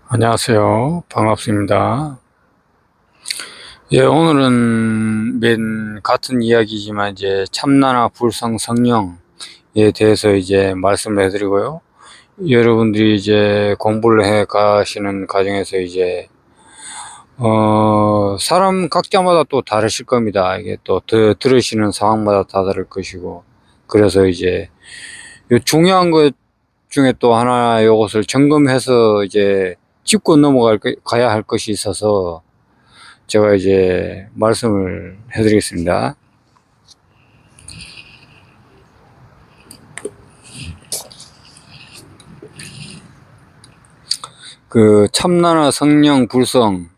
안녕하세요. 반갑습니다. 예, 오늘은 맨 같은 이야기지만 이제 참나나 불성 성령에 대해서 이제 말씀을 해드리고요. 여러분들이 이제 공부를 해 가시는 과정에서 이제 사람 각자마다 또 다르실 겁니다. 이게 또 들으시는 상황마다 다 다를 것이고, 그래서 이제 요 중요한 것 중에 또 하나 요것을 점검해서 이제 짚고 가야 할 것이 있어서 제가 이제 말씀을 해드리겠습니다. 그 참나나 성령 불성,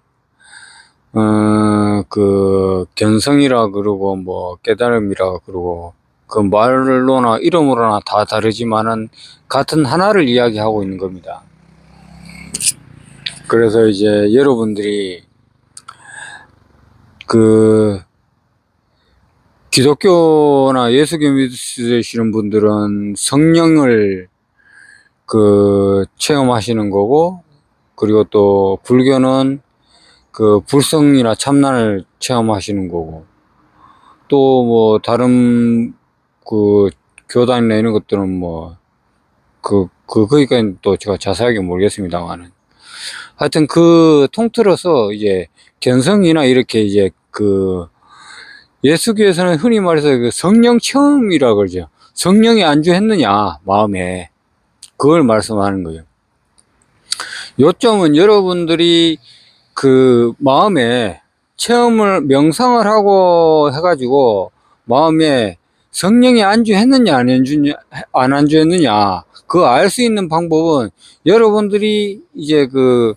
그 견성이라 그러고 뭐 깨달음이라 그러고 그 말로나 이름으로나 다 다르지만은 같은 하나를 이야기하고 있는 겁니다. 그래서 이제 여러분들이 그 기독교나 예수교 믿으시는 분들은 성령을 그 체험하시는 거고, 그리고 또 불교는 그 불성이나 참나를 체험하시는 거고, 또 뭐 다른 그 교단이나 이런 것들은 뭐 거기까지 또 제가 자세하게 모르겠습니다만은, 하여튼 그 통틀어서 이제 견성이나 이렇게 이제 그 예수교에서는 흔히 말해서 그 성령 체험이라 그러죠. 성령이 안주했느냐 마음에, 그걸 말씀하는 거예요. 요점은 여러분들이 그 마음에 체험을 명상을 하고 해가지고 마음에 성령이 안주했느냐 안 안주했느냐 그거 알 수 있는 방법은 여러분들이 이제 그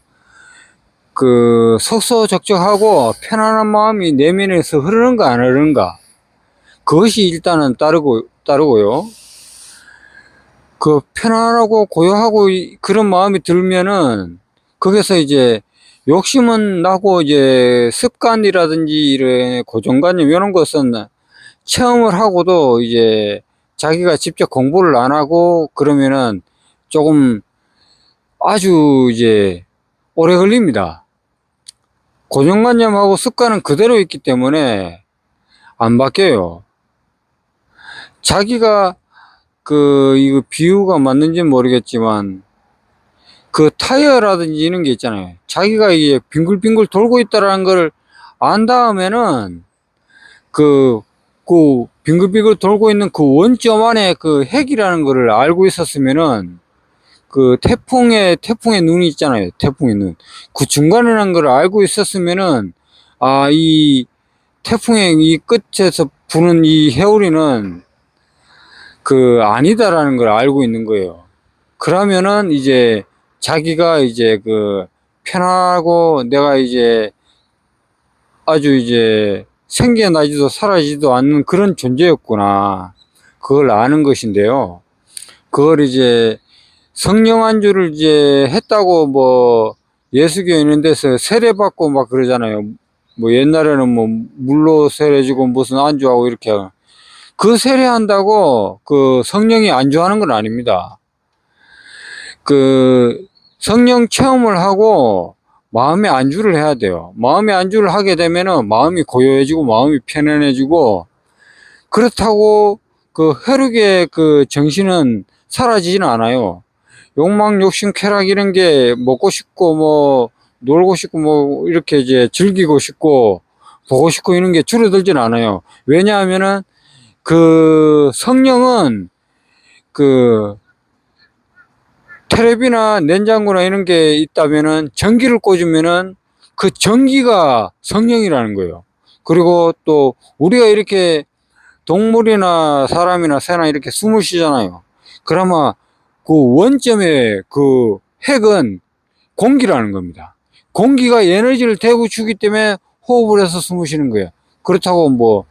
속소적적하고 편안한 마음이 내면에서 흐르는가 안 흐르는가, 그것이 일단은 따르고요. 그 편안하고 고요하고 그런 마음이 들면은 거기서 이제 욕심은 나고 이제 습관이라든지 이런 고정관념 이런 것은 체험을 하고도 이제 자기가 직접 공부를 안 하고 그러면은 조금 아주 이제 오래 걸립니다. 고정관념하고 습관은 그대로 있기 때문에 안 바뀌어요. 자기가 이거 비유가 맞는지 모르겠지만 그 타이어라든지 이런 게 있잖아요. 자기가 이게 빙글빙글 돌고 있다라는 걸 안 다음에는 그 빙글빙글 돌고 있는 그 원점 안에 그 핵이라는 거를 알고 있었으면은 그 태풍의 눈이 있잖아요. 태풍의 눈. 그 중간이라는 걸 알고 있었으면은 이 태풍의 이 끝에서 부는 이 해오리는 아니다라는 걸 알고 있는 거예요. 그러면은 이제 자기가 이제 편하고 내가 이제 아주 이제 생겨나지도 사라지도 않는 그런 존재였구나, 그걸 아는 것인데요. 그걸 이제 성령 안주를 이제 했다고 뭐 예수교 있는 데서 세례받고 막 그러잖아요. 뭐 옛날에는 뭐 물로 세례주고 무슨 안주하고 이렇게, 그 세례한다고 그 성령이 안주하는 건 아닙니다. 그 성령 체험을 하고 마음의 안주를 해야 돼요. 마음의 안주를 하게 되면은 마음이 고요해지고 마음이 편안해지고, 그렇다고 그 혈육의 그 정신은 사라지지는 않아요. 욕망, 욕심, 쾌락 이런 게 먹고 싶고 뭐 놀고 싶고 뭐 이렇게 이제 즐기고 싶고 보고 싶고 이런 게 줄어들지는 않아요. 왜냐하면은 그 성령은 그 텔레비나 냉장고나 이런 게 있다면은 전기를 꽂으면은 그 전기가 성령이라는 거예요. 그리고 또 우리가 이렇게 동물이나 사람이나 새나 이렇게 숨을 쉬잖아요. 그러면 그 원점의 그 핵은 공기라는 겁니다. 공기가 에너지를 대고 주기 때문에 호흡을 해서 숨을 쉬는 거예요. 그렇다고 뭐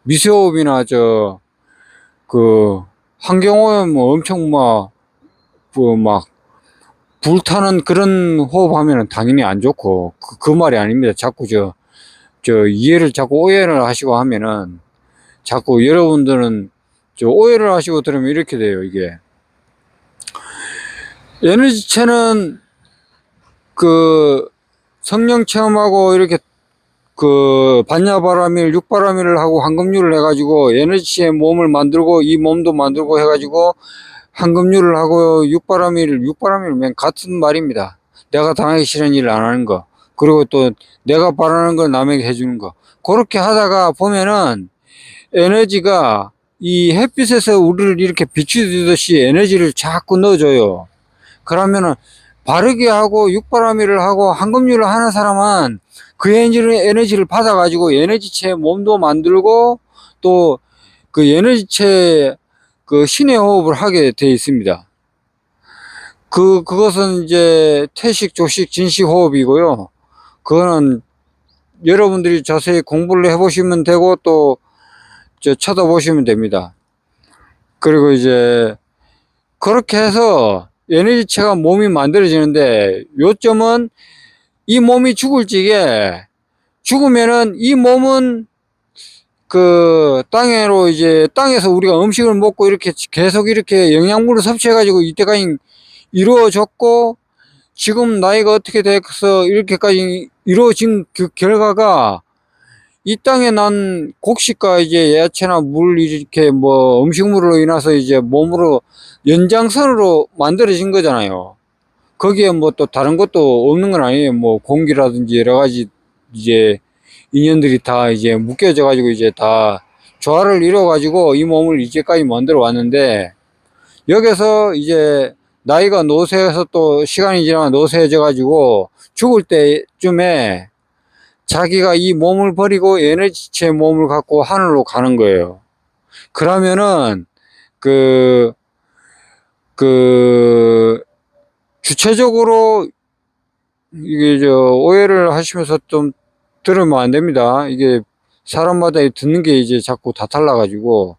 미세호흡이나 환경오염 뭐 엄청 막 불타는 그런 호흡하면은 당연히 안 좋고, 그 말이 아닙니다. 자꾸 이해를 자꾸 오해를 하시고 하면은 자꾸 여러분들은 오해를 하시고 들으면 이렇게 돼요. 이게 에너지체는 그 성령 체험하고 이렇게 반야바라밀, 육바라밀을 하고 황금률을 해가지고 에너지의 몸을 만들고 이 몸도 만들고 해가지고 황금률을 하고 육바라밀 같은 말입니다. 내가 당하기 싫은 일을 안 하는 거. 그리고 또 내가 바라는 걸 남에게 해주는 거. 그렇게 하다가 보면은 에너지가 이 햇빛에서 우리를 이렇게 비추듯이 에너지를 자꾸 넣어줘요. 그러면은 바르게 하고 육바라밀을 하고 황금률을 하는 사람은 그 에너지를 받아가지고 에너지체 몸도 만들고 또 그 에너지체 신의 호흡을 하게 돼 있습니다. 그것은 이제 태식, 조식, 진식 호흡이고요. 그거는 여러분들이 자세히 공부를 해보시면 되고 또 쳐다보시면 됩니다. 그리고 이제 그렇게 해서 에너지체가 몸이 만들어지는데 요점은 이 몸이 죽을 적에 죽으면은 이 몸은 땅으로 이제 땅에서 우리가 음식을 먹고 이렇게 계속 이렇게 영양분을 섭취해가지고 이때까지 이루어졌고 지금 나이가 어떻게 돼서 이렇게까지 이루어진 그 결과가 이 땅에 난 곡식과 이제 야채나 물 이렇게 뭐 음식물로 인해서 이제 몸으로 연장선으로 만들어진 거잖아요. 거기에 뭐 또 다른 것도 없는 건 아니에요. 뭐 공기라든지 여러 가지 이제 인연들이 다 이제 묶여져 가지고 이제 다 조화를 이뤄 가지고 이 몸을 이제까지 만들어 왔는데 여기서 이제 나이가 노쇠해서 또 시간이 지나면 노쇠해져 가지고 죽을 때쯤에 자기가 이 몸을 버리고 에너지체 몸을 갖고 하늘로 가는 거예요. 그러면은 그, 주체적으로 이게 오해를 하시면서 좀 들으면 안 됩니다. 이게 사람마다 듣는 게 이제 자꾸 다 달라가지고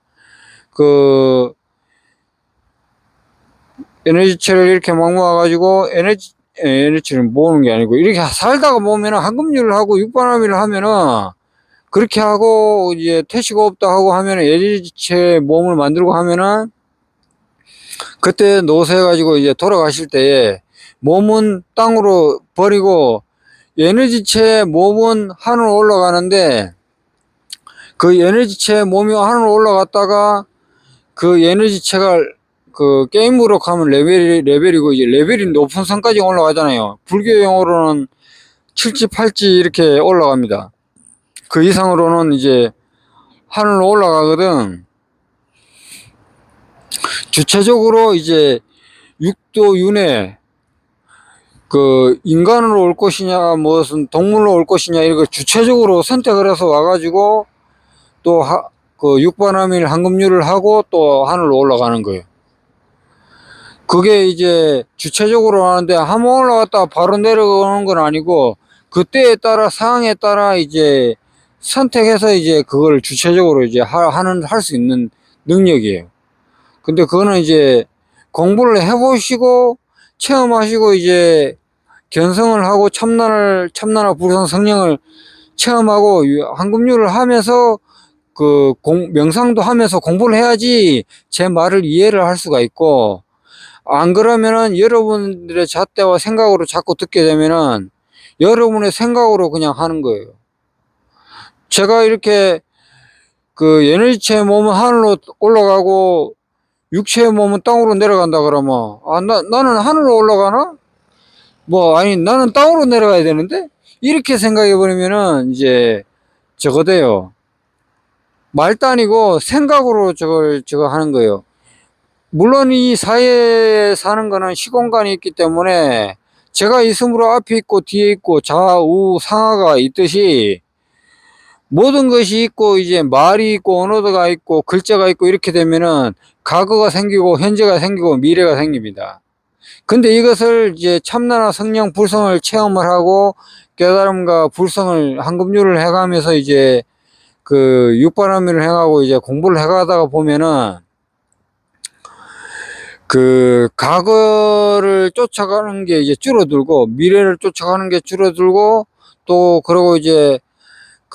에너지체를 이렇게 막 모아가지고 에너지를 모으는 게 아니고 이렇게 살다가 보면은 황금률을 하고 육바라밀을 하면은 그렇게 하고 이제 퇴식호흡도 하고 하면은 에너지체 몸을 만들고 하면은 그때 노쇠해가지고 이제 돌아가실 때에 몸은 땅으로 버리고 에너지체 몸은 하늘로 올라가는데 그 에너지체 몸이 하늘로 올라갔다가 그 에너지체가 게임으로 가면 레벨이고 이제 레벨이 높은 선까지 올라가잖아요. 불교 용어로는 7지, 8지 이렇게 올라갑니다. 그 이상으로는 이제 하늘로 올라가거든. 주체적으로 이제 육도 윤회 인간으로 올 것이냐 무슨 동물로 올 것이냐 이걸 주체적으로 선택을 해서 와가지고 또 육바라밀 황금률을 하고 또 하늘로 올라가는 거예요. 그게 이제 주체적으로 하는데 한번 올라갔다가 바로 내려오는 건 아니고 그때에 따라 상황에 따라 이제 선택해서 이제 그걸 주체적으로 이제 할 수 있는 능력이에요. 근데 그거는 이제 공부를 해보시고 체험하시고 이제 견성을 하고 참나나 불성 성령을 체험하고 황금률을 하면서 명상도 하면서 공부를 해야지 제 말을 이해를 할 수가 있고 안 그러면은 여러분들의 잣대와 생각으로 자꾸 듣게 되면은 여러분의 생각으로 그냥 하는 거예요. 제가 이렇게 에너지체 몸은 하늘로 올라가고 육체의 몸은 땅으로 내려간다 그러면 나는 하늘로 올라가나? 아니 나는 땅으로 내려가야 되는데 이렇게 생각해 버리면은 이제 저거 돼요. 말도 아니고 생각으로 저거 하는 거예요. 물론 이 사회에 사는 거는 시공간이 있기 때문에 제가 있으므로 앞에 있고 뒤에 있고 좌우 상하가 있듯이 모든 것이 있고 이제 말이 있고 언어가 있고 글자가 있고 이렇게 되면은 과거가 생기고 현재가 생기고 미래가 생깁니다. 근데 이것을 이제 참나나 성령 불성을 체험을 하고 깨달음과 불성을 황금률을 해가면서 이제 육바라밀을 해가고 이제 공부를 해가다가 보면은 과거를 쫓아가는 게 이제 줄어들고 미래를 쫓아가는 게 줄어들고 또 그러고 이제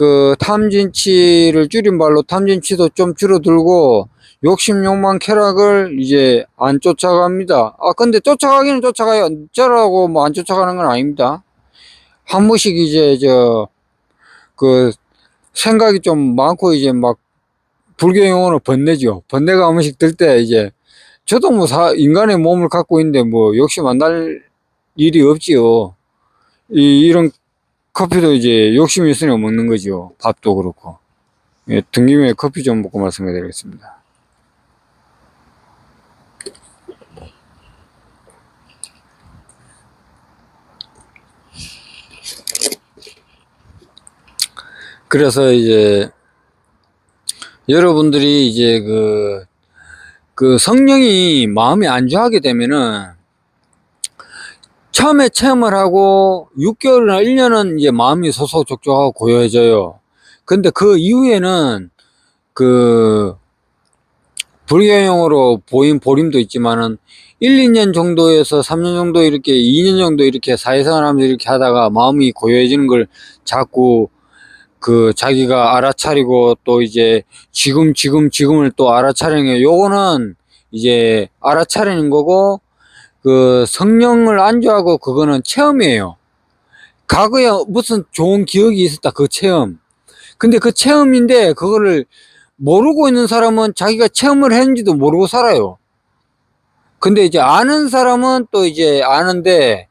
그 탐진치를 줄인 말로 탐진치도 좀 줄어들고 욕심 욕망 쾌락을 이제 안 쫓아갑니다. 근데 쫓아가기는 쫓아가요. 저라고 뭐 안 쫓아가는 건 아닙니다. 한 번씩 이제 그 생각이 좀 많고 이제 막 불교 용어로 번뇌죠. 번뇌가 한 번씩 들 때 이제 저도 뭐 인간의 몸을 갖고 있는데 뭐 욕심 안 날 일이 없지요. 이런 커피도 이제 욕심이 있으니까 먹는 거죠. 밥도 그렇고. 예, 등김에 커피 좀 먹고 말씀해 드리겠습니다. 그래서 이제 여러분들이 이제 그 성령이 마음이 안주하게 되면은 처음에 체험을 하고 6개월이나 1년은 이제 마음이 소소족족하고 고요해져요. 근데 그 이후에는 그 불교용어로 보림도 있지만은 1, 2년 정도에서 3년 정도 이렇게 2년 정도 이렇게 사회생활 하면서 이렇게 하다가 마음이 고요해지는 걸 자꾸 그 자기가 알아차리고 또 이제 지금을 또 알아차리는 게 요거는 이제 알아차리는 거고 그 성령을 안주하고 그거는 체험이에요. 과거에 무슨 좋은 기억이 있었다 그 체험. 근데 그 체험인데 그거를 모르고 있는 사람은 자기가 체험을 했는지도 모르고 살아요. 근데 이제 아는 사람은 또 이제 아는데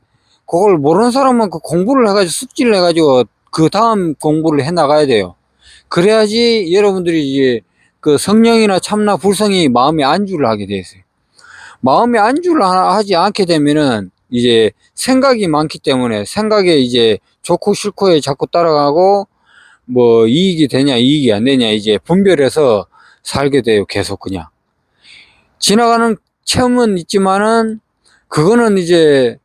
그걸 모르는 사람은 그 공부를 해가지고 숙지를 해가지고 그 다음 공부를 해 나가야 돼요. 그래야지 여러분들이 이제 그 성령이나 참나 불성이 마음에 안주를 하게 돼 있어요. 마음에 안주를 하지 않게 되면은 이제 생각이 많기 때문에 생각에 이제 좋고 싫고에 자꾸 따라가고 뭐 이익이 되냐 이익이 안 되냐 이제 분별해서 살게 돼요. 계속 그냥 지나가는 체험은 있지만은 그거는 이제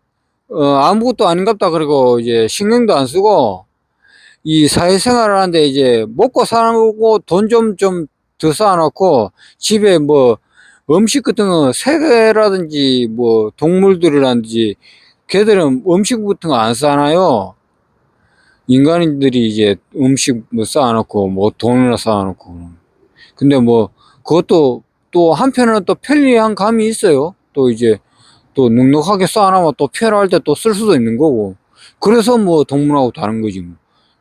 아무것도 아닌갑다 그리고 이제 신경도 안 쓰고 이 사회생활을 하는데 이제 먹고 사고 돈 좀 더 쌓아놓고 집에 뭐 음식 같은 거 새라든지 뭐 동물들이라든지 걔들은 음식 같은 거 안 쌓아놔요. 인간인들이 이제 음식 뭐 쌓아놓고 뭐 돈이나 쌓아놓고 근데 뭐 그것도 또 한편으로는 또 편리한 감이 있어요. 또 이제 또 넉넉하게 쌓아놓으면 또 필요할 때 또 쓸 수도 있는 거고 그래서 뭐 동물하고 다른 거지 뭐.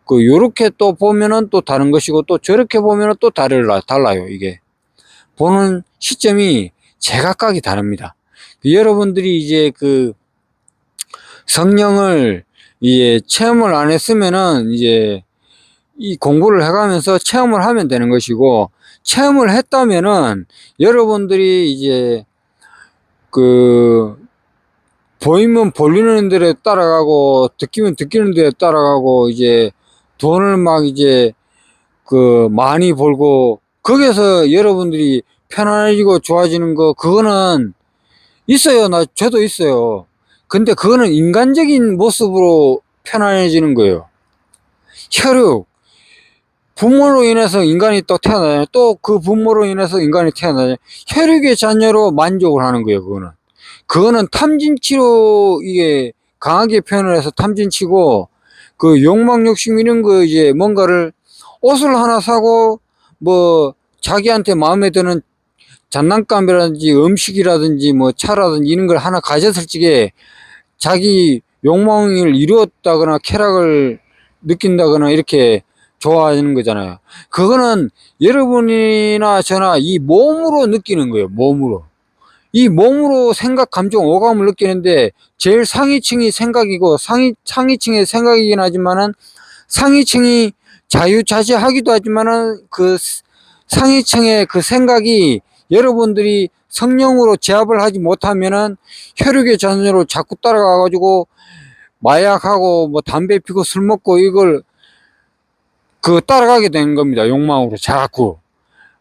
그 요렇게 또 보면은 또 다른 것이고 또 저렇게 보면은 또 달라요 이게 보는 시점이 제각각이 다릅니다. 여러분들이 이제 그 성령을 이제 체험을 안 했으면은 이제 이 공부를 해가면서 체험을 하면 되는 것이고 체험을 했다면은 여러분들이 이제 그 보이면 보이는 데에 따라가고 듣기면 듣기는 데에 따라가고 이제 돈을 막 이제 그 많이 벌고 거기에서 여러분들이 편안해지고 좋아지는 거 그거는 있어요. 저도 있어요. 근데 그거는 인간적인 모습으로 편안해지는 거예요. 혈육 부모로 인해서 인간이 또 태어나요. 또 그 부모로 인해서 인간이 태어나요. 혈육의 자녀로 만족을 하는 거예요. 그거는 탐진치로 이게 강하게 표현을 해서 탐진치고 그 욕망 욕심 이런 거 이제 뭔가를 옷을 하나 사고 뭐 자기한테 마음에 드는 장난감이라든지 음식이라든지 뭐 차라든지 이런 걸 하나 가졌을 적에 자기 욕망을 이루었다거나 쾌락을 느낀다거나 이렇게 좋아하는 거잖아요. 그거는 여러분이나 저나 이 몸으로 느끼는 거예요. 몸으로. 이 몸으로 생각, 감정, 오감을 느끼는데 제일 상위층이 생각이고 상위층의 생각이긴 하지만은 상위층이 자유자재하기도 하지만은 그 상위층의 그 생각이 여러분들이 성령으로 제압을 하지 못하면은 혈육의 전으로 자꾸 따라가가지고 마약하고 뭐 담배 피고 술 먹고 이걸 그 따라가게 되는 겁니다. 욕망으로 자꾸.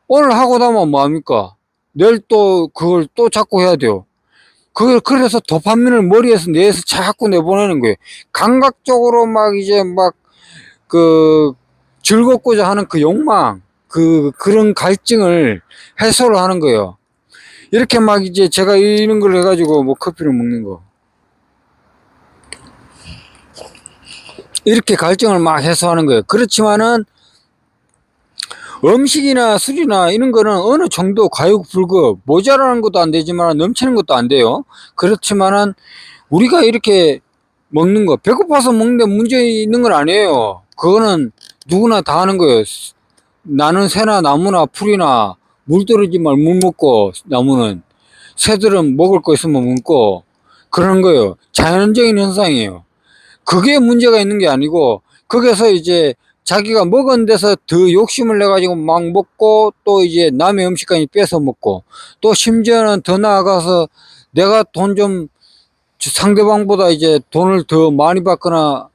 오늘 하고 나면 뭐합니까? 내일 또 그걸 또 자꾸 해야 돼요. 그래서 도파민을 머리에서 뇌에서 자꾸 내보내는 거예요. 감각적으로 막 이제 막 그 즐겁고자 하는 그 욕망, 그런 갈증을 해소를 하는 거예요. 이렇게 막 이제 제가 이런 걸 해가지고 뭐 커피를 먹는 거. 이렇게 갈증을 막 해소하는 거예요. 그렇지만은 음식이나 술이나 이런 거는 어느 정도 과유불급, 모자라는 것도 안 되지만 넘치는 것도 안 돼요. 그렇지만은 우리가 이렇게 먹는 거, 배고파서 먹는데 문제 있는 건 아니에요. 그거는 누구나 다 하는 거예요. 나는 새나 나무나 풀이나 물 떨어지면 물 먹고, 나무는 새들은 먹을 거 있으면 먹고 그런 거예요. 자연적인 현상이에요. 그게 문제가 있는 게 아니고, 거기서 이제 자기가 먹은 데서 더 욕심을 내 가지고 막 먹고, 또 이제 남의 음식까지 뺏어 먹고, 또 심지어는 더 나아가서 내가 돈 좀, 상대방보다 이제 돈을 더 많이 받거나,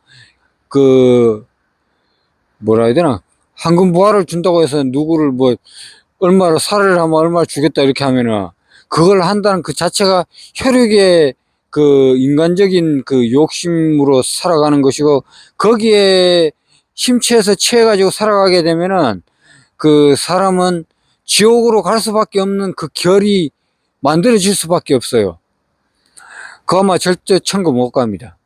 그 뭐라 해야 되나, 황금 부하를 준다고 해서 누구를 뭐 얼마를 살해를 하면 얼마 주겠다 이렇게 하면은, 그걸 한다는 그 자체가 혈육의 그 인간적인 그 욕심으로 살아가는 것이고, 거기에 심취해서 취해가지고 살아가게 되면은 그 사람은 지옥으로 갈 수밖에 없는 그 결이 만들어질 수밖에 없어요. 그거 아마 절대 천국 못 갑니다.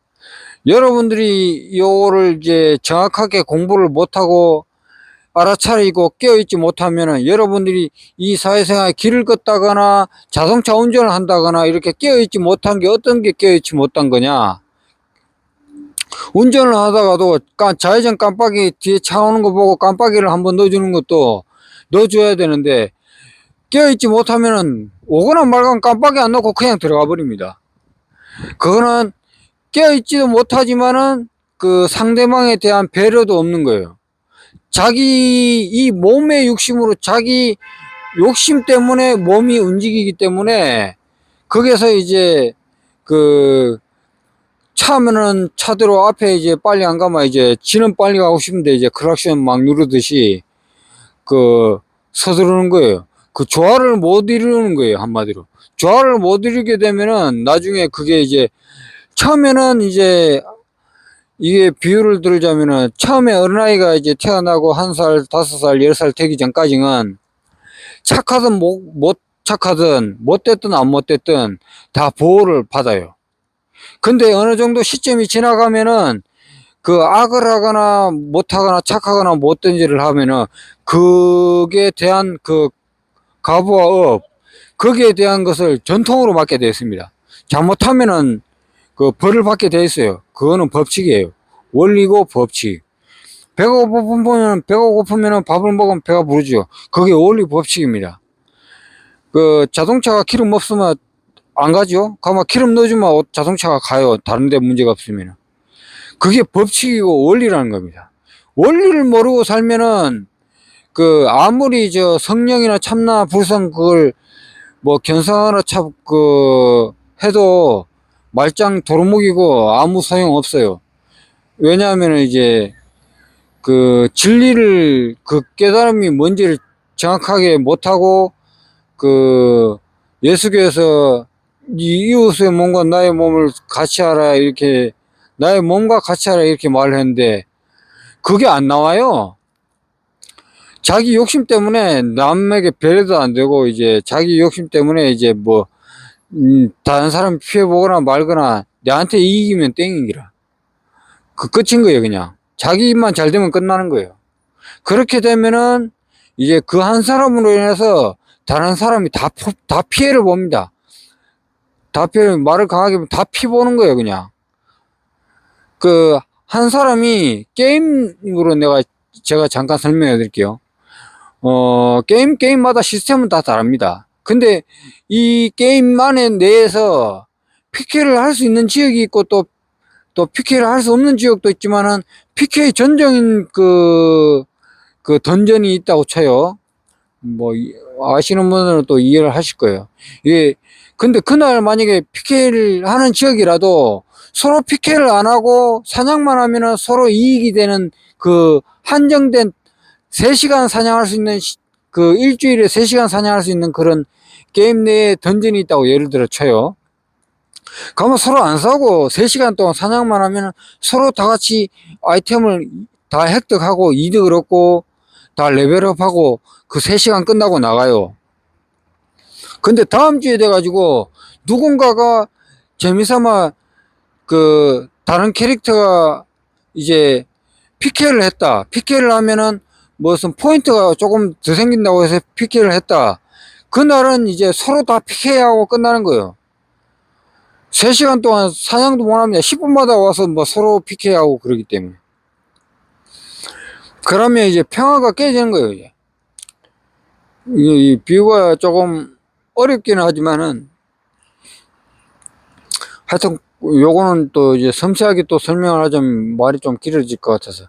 여러분들이 요거를 이제 정확하게 공부를 못하고 알아차리고 깨어있지 못하면은, 여러분들이 이 사회생활에 길을 걷다거나 자동차 운전을 한다거나 이렇게 깨어있지 못한 게, 어떤 게 깨어있지 못한 거냐, 운전을 하다가도 좌회전 깜빡이 뒤에 차 오는 거 보고 깜빡이를 한번 넣어주는 것도 넣어줘야 되는데, 깨어있지 못하면은 오거나 말거나 깜빡이 안 넣고 그냥 들어가 버립니다. 그거는 깨어있지도 못하지만은 그 상대방에 대한 배려도 없는 거예요. 자기 이 몸의 욕심으로, 자기 욕심 때문에 몸이 움직이기 때문에, 거기서 이제 그 차면은 차대로 앞에 이제 빨리 안 가면 이제 지는 빨리 가고 싶은데 이제 크락션 막 누르듯이 그 서두르는 거예요. 그 조화를 못 이루는 거예요, 한마디로. 조화를 못 이루게 되면은 나중에 그게 이제, 처음에는 이제, 이게 비유를 들자면은, 처음에 어린아이가 이제 태어나고 1살, 5살, 10살 되기 전까지는 착하든 못 착하든, 못됐든 안 못됐든 다 보호를 받아요. 근데 어느 정도 시점이 지나가면은 그 악을 하거나 못하거나 착하거나 못된 일을 하면은, 그게 대한 그 가부와 업, 거기에 대한 것을 전통으로 받게 되어 있습니다. 잘못하면은 그 벌을 받게 되어 있어요. 그거는 법칙이에요. 원리고 법칙. 배가 고프면은 밥을 먹으면 배가 부르죠. 그게 원리 법칙입니다. 그 자동차가 기름 없으면 안 가죠. 가면 기름 넣어주면 자동차가 가요. 다른데 문제가 없으면. 그게 법칙이고 원리라는 겁니다. 원리를 모르고 살면은 그 아무리 저 성령이나 참나 불성 그걸 뭐 견성하나 그 해도 말짱 도루묵이고 아무 소용 없어요. 왜냐하면 이제 그 진리를, 그 깨달음이 뭔지를 정확하게 못하고, 그 예수교에서 이웃의 몸과 나의 몸을 같이 하라 이렇게, 나의 몸과 같이 하라 이렇게 말을 했는데 그게 안 나와요. 자기 욕심 때문에 남에게 배려도 안 되고, 이제 자기 욕심 때문에 이제 뭐 다른 사람 피해 보거나 말거나 내한테 이기면 땡이기라. 그 끝인 거예요. 그냥 자기 입만 잘 되면 끝나는 거예요. 그렇게 되면은 이제 그 한 사람으로 인해서 다른 사람이 다 피해를 봅니다. 다 피해, 말을 강하게 하면 다 피 보는 거예요, 그냥. 그 한 사람이 게임으로 제가 잠깐 설명해 드릴게요. 게임마다 시스템은 다 다릅니다. 근데 이 게임 안에 내에서 PK를 할 수 있는 지역이 있고, 또 PK를 할 수 없는 지역도 있지만은, PK 전적인 그 던전이 있다고 쳐요. 뭐 아시는 분들은 또 이해를 하실 거예요. 이게 근데 그날 만약에 PK를 하는 지역이라도 서로 PK를 안 하고 사냥만 하면은 서로 이익이 되는, 그 한정된 3시간 사냥할 수 있는 그 일주일에 3시간 사냥할 수 있는 그런 게임 내에 던전이 있다고 예를 들어 쳐요. 그러면 서로 안 싸고 3시간 동안 사냥만 하면 서로 다 같이 아이템을 다 획득하고 이득을 얻고 다 레벨업하고 그 3시간 끝나고 나가요. 근데 다음 주에 돼가지고 누군가가 재미삼아 다른 캐릭터가 이제 PK를 했다. PK를 하면은 무슨 포인트가 조금 더 생긴다고 해서 PK를 했다. 그날은 이제 서로 다 PK하고 끝나는 거예요. 3시간 동안 사냥도 못 합니다. 10분마다 와서 뭐 서로 PK하고 그러기 때문에. 그러면 이제 평화가 깨지는 거예요, 이제. 이 비유가 조금 어렵기는 하지만은, 하여튼, 요거는 또 이제 섬세하게 또 설명을 하자면 말이 좀 길어질 것 같아서.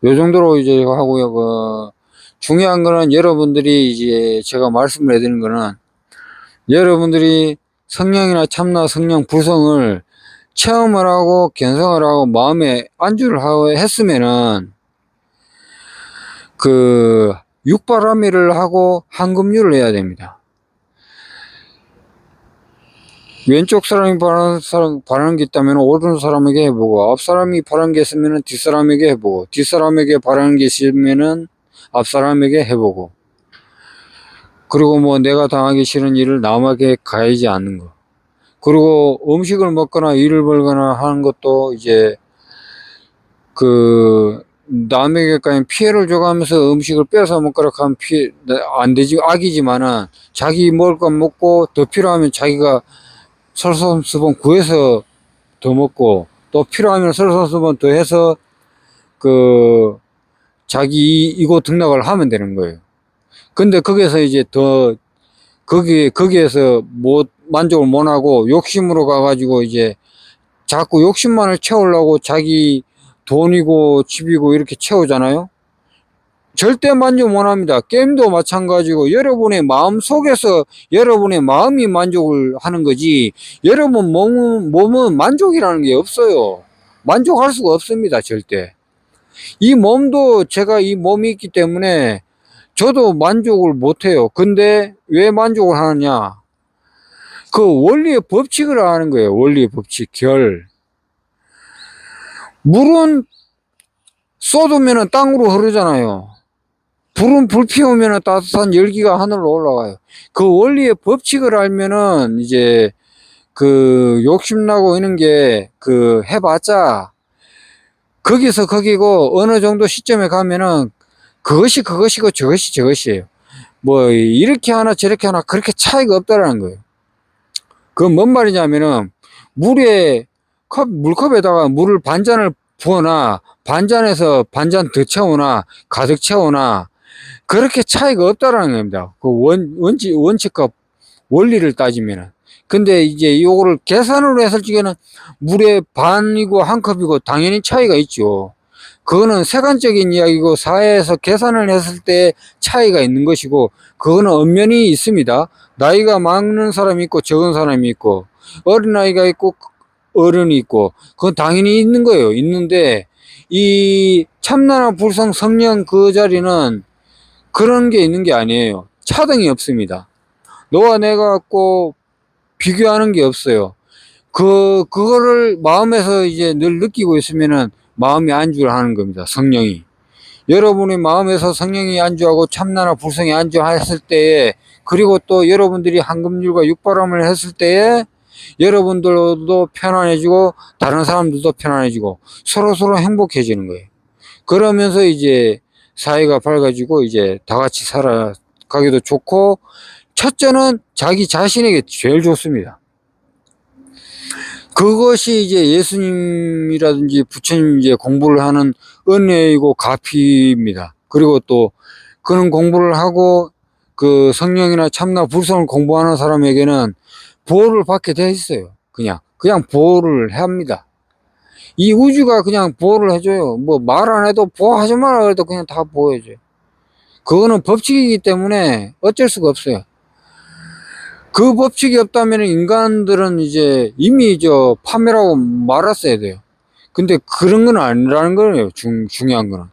요 정도로 이제 하고요. 중요한 거는 여러분들이 이제 제가 말씀을 해드리는 거는, 여러분들이 성령이나 참나 성령 불성을 체험을 하고 견성을 하고 마음에 안주를 하고 했으면은 육바라밀을 하고 한금유를 해야 됩니다. 왼쪽 사람이 바라는 게 있다면 오른쪽 사람에게 해보고, 앞 사람이 바라는 게 있으면 뒷 사람에게 해보고, 뒷 사람에게 바라는 게 있으면 앞 사람에게 해보고, 그리고 뭐 내가 당하기 싫은 일을 남에게 가하지 않는 거. 그리고 음식을 먹거나 일을 벌거나 하는 것도 이제 남에게까지 피해를 줘가면서 음식을 뺏어 먹거나 하면 안 되지, 악이지만은 자기 먹을 건 먹고 더 필요하면 자기가 설선수범 구해서 더 먹고, 또 필요하면 설선수범 더 해서 자기 이고 등락을 하면 되는 거예요. 근데 거기에서 이제 거기에서 만족을 못 하고 욕심으로 가가지고 이제 자꾸 욕심만을 채우려고 자기 돈이고 집이고 이렇게 채우잖아요. 절대 만족 못 합니다. 게임도 마찬가지고 여러분의 마음 속에서 여러분의 마음이 만족을 하는 거지, 여러분 몸은 만족이라는 게 없어요. 만족할 수가 없습니다, 절대. 이 몸도, 제가 이 몸이 있기 때문에 저도 만족을 못 해요. 근데 왜 만족을 하느냐? 원리의 법칙을 아는 거예요. 원리의 법칙, 물은 쏟으면 땅으로 흐르잖아요. 불은 불 피우면 따뜻한 열기가 하늘로 올라가요. 그 원리의 법칙을 알면은 이제 욕심나고 이런 게 해봤자 거기서 거기고, 어느 정도 시점에 가면은 그것이 그것이고 저것이 저것이에요. 뭐 이렇게 하나 저렇게 하나 그렇게 차이가 없다라는 거예요. 뭔 말이냐면은, 물컵에다가 물을 반잔을 부어나 반잔에서 반잔 더 채우나 가득 채우나 그렇게 차이가 없다라는 겁니다. 원칙과 원리를 따지면은. 근데 이제 요거를 계산으로 했을 적에는 물의 반이고 한 컵이고 당연히 차이가 있죠. 그거는 세간적인 이야기고, 사회에서 계산을 했을 때 차이가 있는 것이고, 그거는 엄연히 있습니다. 나이가 많은 사람이 있고 적은 사람이 있고, 어린아이가 있고 어른이 있고, 그건 당연히 있는 거예요. 있는데 이 참나나 불성 성령 그 자리는 그런 게 있는 게 아니에요. 차등이 없습니다. 너와 내가 갖고 비교하는 게 없어요. 그거를 마음에서 이제 늘 느끼고 있으면은 마음이 안주를 하는 겁니다. 성령이. 여러분의 마음에서 성령이 안주하고 참나나 불성이 안주했을 때에, 그리고 또 여러분들이 한금률과 육바람을 했을 때에 여러분들도 편안해지고 다른 사람들도 편안해지고 서로 행복해지는 거예요. 그러면서 이제 사회가 밝아지고 이제 다 같이 살아가기도 좋고, 첫째는 자기 자신에게 제일 좋습니다. 그것이 이제 예수님이라든지 부처님 이제 공부를 하는 은혜이고 가피입니다. 그리고 또 그런 공부를 하고 성령이나 참나 불성을 공부하는 사람에게는 보호를 받게 돼 있어요. 그냥 보호를 합니다. 이 우주가 그냥 보호를 해줘요. 뭐 말 안 해도 보호하지 마라 그래도 그냥 다 보호해줘요. 그거는 법칙이기 때문에 어쩔 수가 없어요. 그 법칙이 없다면 인간들은 이제 이미 파멸하고 말았어야 돼요. 근데 그런 건 아니라는 거예요. 중요한 거는.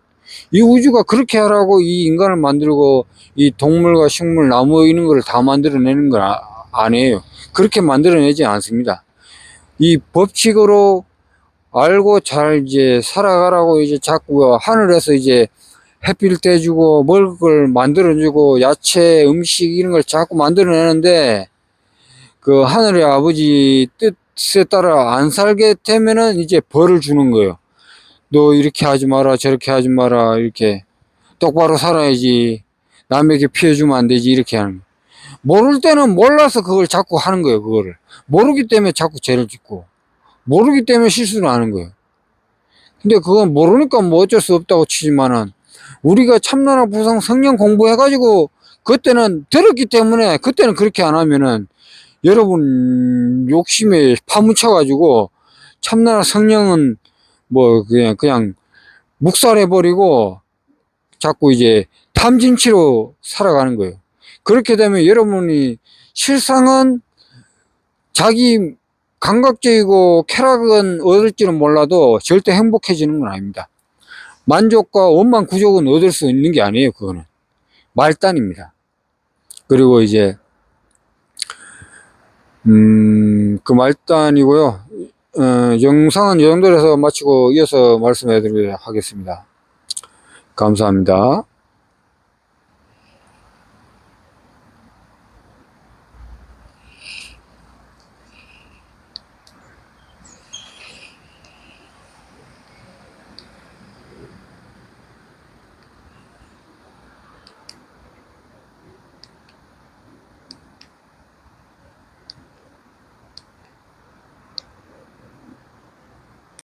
이 우주가 그렇게 하라고 이 인간을 만들고 이 동물과 식물, 나무 이런 걸 다 만들어내는 건 아니에요. 그렇게 만들어내지 않습니다. 이 법칙으로 알고 잘 이제 살아가라고 이제 자꾸 하늘에서 이제 햇빛 떼주고 먹을 걸 만들어주고 야채, 음식 이런 걸 자꾸 만들어내는데, 하늘의 아버지 뜻에 따라 안 살게 되면은 이제 벌을 주는 거예요. 너 이렇게 하지 마라, 저렇게 하지 마라, 이렇게. 똑바로 살아야지. 남에게 피해주면 안 되지. 이렇게 하는 거예요. 모를 때는 몰라서 그걸 자꾸 하는 거예요. 그거를. 모르기 때문에 자꾸 죄를 짓고, 모르기 때문에 실수를 하는 거예요. 근데 그건 모르니까 뭐 어쩔 수 없다고 치지만은, 우리가 참나라 부상 성령 공부해가지고, 그때는 들었기 때문에, 그때는 그렇게 안 하면은, 여러분 욕심에 파묻혀가지고, 참나라 성령은 뭐 그냥 묵살해버리고, 자꾸 이제 탐진치로 살아가는 거예요. 그렇게 되면 여러분이 실상은 자기 감각적이고 쾌락은 얻을지는 몰라도 절대 행복해지는 건 아닙니다. 만족과 원만 구족은 얻을 수 있는 게 아니에요. 그거는 말단입니다. 그리고 이제 그 말단이고요. 영상은 이 정도로 해서 마치고 이어서 말씀해 드리도록 하겠습니다. 감사합니다.